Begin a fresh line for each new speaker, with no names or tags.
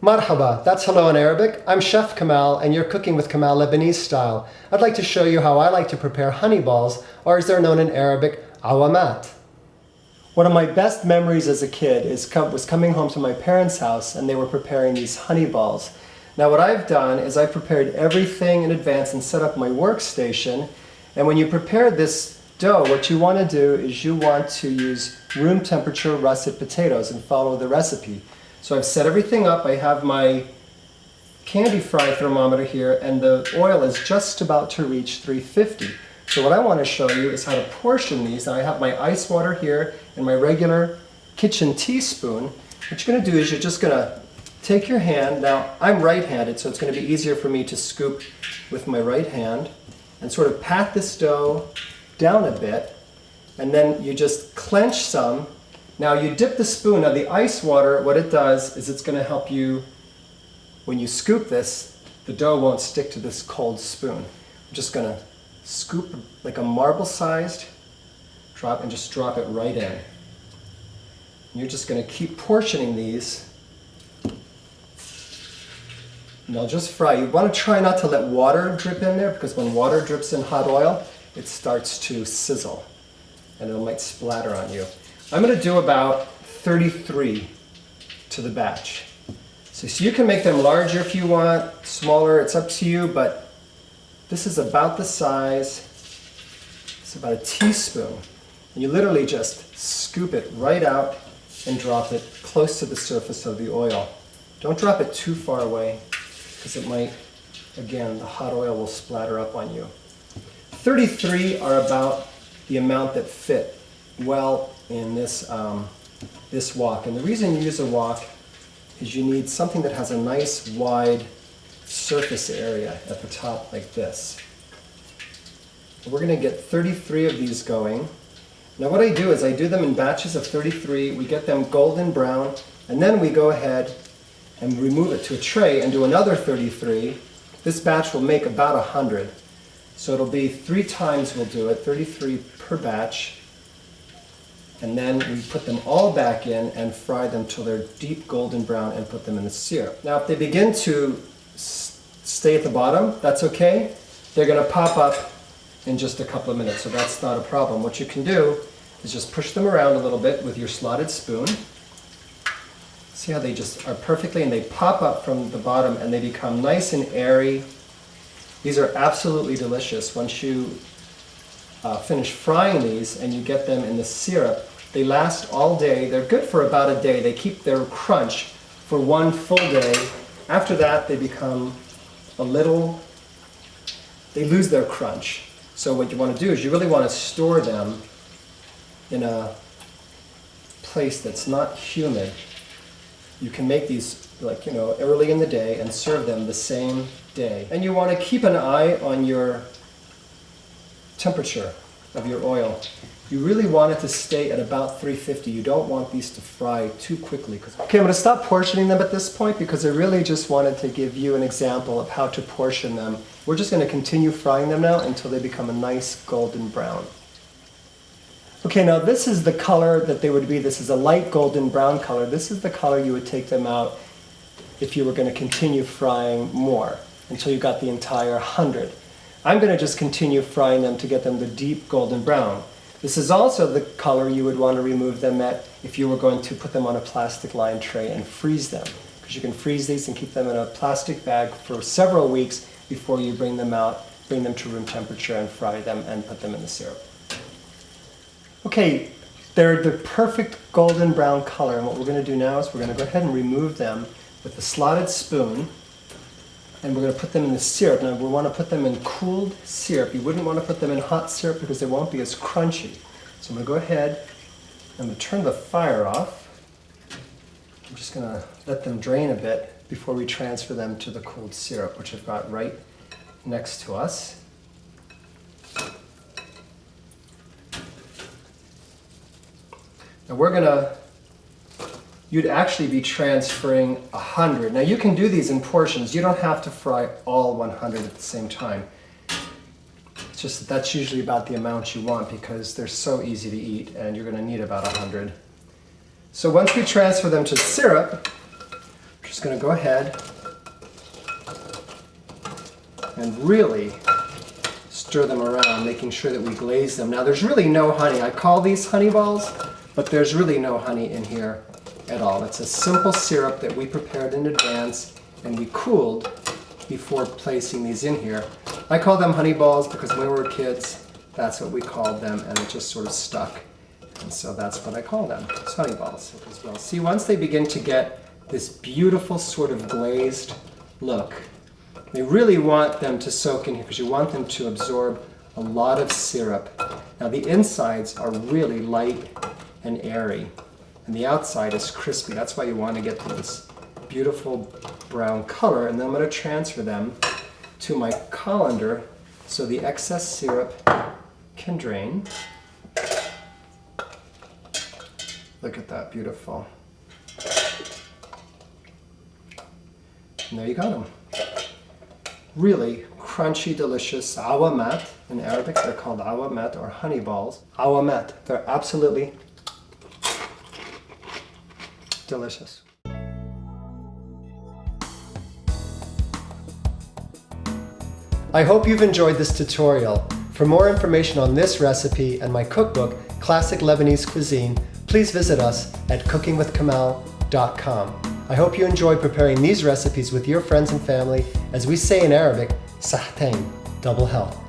Marhaba, that's hello in Arabic. I'm Chef Kamal and you're cooking with Kamal Lebanese style. I'd like to show you how I like to prepare honey balls, or as they're known in Arabic, Awwamat. One of my best memories as a kid was coming home to my parents' house and they were preparing these honey balls. Now what I've done is I've prepared everything in advance and set up my workstation. And when you prepare this dough, what you want to do is you want to use room temperature russet potatoes and follow the recipe. So I've set everything up. I have my candy fry thermometer here and the oil is just about to reach 350. So what I want to show you is how to portion these. Now I have my ice water here and my regular kitchen teaspoon. What you're going to do is you're just going to take your hand. Now I'm right-handed, so it's going to be easier for me to scoop with my right hand and sort of pat this dough down a bit, and then you just clench some. Now you dip the spoon. Now the ice water, what it does is it's going to help you, when you scoop this, the dough won't stick to this cold spoon. I'm just going to scoop like a marble-sized drop and just drop it right in. And you're just going to keep portioning these. And they'll just fry. You want to try not to let water drip in there, because when water drips in hot oil, it starts to sizzle and it might splatter on you. I'm going to do about 33 to the batch. So you can make them larger if you want, smaller, it's up to you, but this is about the size, it's about a teaspoon. And you literally just scoop it right out and drop it close to the surface of the oil. Don't drop it too far away, because it might, again, the hot oil will splatter up on you. 33 are about the amount that fit well in this wok. And the reason you use a wok is you need something that has a nice wide surface area at the top like this. And we're going to get 33 of these going. Now what I do is I do them in batches of 33. We get them golden brown, and then we go ahead and remove it to a tray and do another 33. This batch will make about 100. So it'll be 3 times we'll do it, 33 per batch. And then we put them all back in and fry them till they're deep golden brown and put them in the syrup. Now if they begin to stay at the bottom, that's okay. They're going to pop up in just a couple of minutes, so that's not a problem. What you can do is just push them around a little bit with your slotted spoon. See how they just are perfectly, and they pop up from the bottom and they become nice and airy. These are absolutely delicious. Once you finish frying these and you get them in the syrup, they last all day. They're good for about a day. They keep their crunch for 1 full day. After that, they become they lose their crunch. So what you want to do is you really want to store them in a place that's not humid. You can make these early in the day and serve them the same day. And you want to keep an eye on your temperature of your oil. You really want it to stay at about 350. You don't want these to fry too quickly. Okay, I'm going to stop portioning them at this point because I really just wanted to give you an example of how to portion them. We're just going to continue frying them now until they become a nice golden brown. Okay, now this is the color that they would be. This is a light golden brown color. This is the color you would take them out if you were going to continue frying more until you got the entire 100. I'm going to just continue frying them to get them the deep golden brown. This is also the color you would want to remove them at if you were going to put them on a plastic lined tray and freeze them, because you can freeze these and keep them in a plastic bag for several weeks before you bring them out, bring them to room temperature and fry them and put them in the syrup. Okay, they're the perfect golden brown color, and what we're going to do now is we're going to go ahead and remove them with the slotted spoon, and we're going to put them in the syrup. Now we want to put them in cooled syrup. You wouldn't want to put them in hot syrup because they won't be as crunchy. So I'm going to go ahead, I'm going to turn the fire off. I'm just going to let them drain a bit before we transfer them to the cooled syrup, which I've got right next to us. Now we're going to, you'd actually be transferring 100. Now you can do these in portions. You don't have to fry all 100 at the same time. It's just that that's usually about the amount you want because they're so easy to eat and you're going to need about 100. So once we transfer them to syrup, Just going to go ahead and really stir them around, making sure that we glaze them. Now there's really no honey. I call these honey balls, but there's really no honey in here at all. It's a simple syrup that we prepared in advance and we cooled before placing these in here. I call them honey balls because when we were kids, that's what we called them, and it just sort of stuck. And so that's what I call them, it's honey balls as well. See, once they begin to get this beautiful sort of glazed look, you really want them to soak in here because you want them to absorb a lot of syrup. Now the insides are really light and airy, and the outside is crispy. That's why you want to get to this beautiful brown color. And then I'm going to transfer them to my colander so the excess syrup can drain. Look at that, beautiful. And there you got them. Really crunchy, delicious awwamat. In Arabic, they're called awwamat or honey balls. Awwamat. They're absolutely delicious. I hope you've enjoyed this tutorial. For more information on this recipe and my cookbook, Classic Lebanese Cuisine, please visit us at cookingwithkamal.com. I hope you enjoy preparing these recipes with your friends and family. As we say in Arabic, sahtain, double health.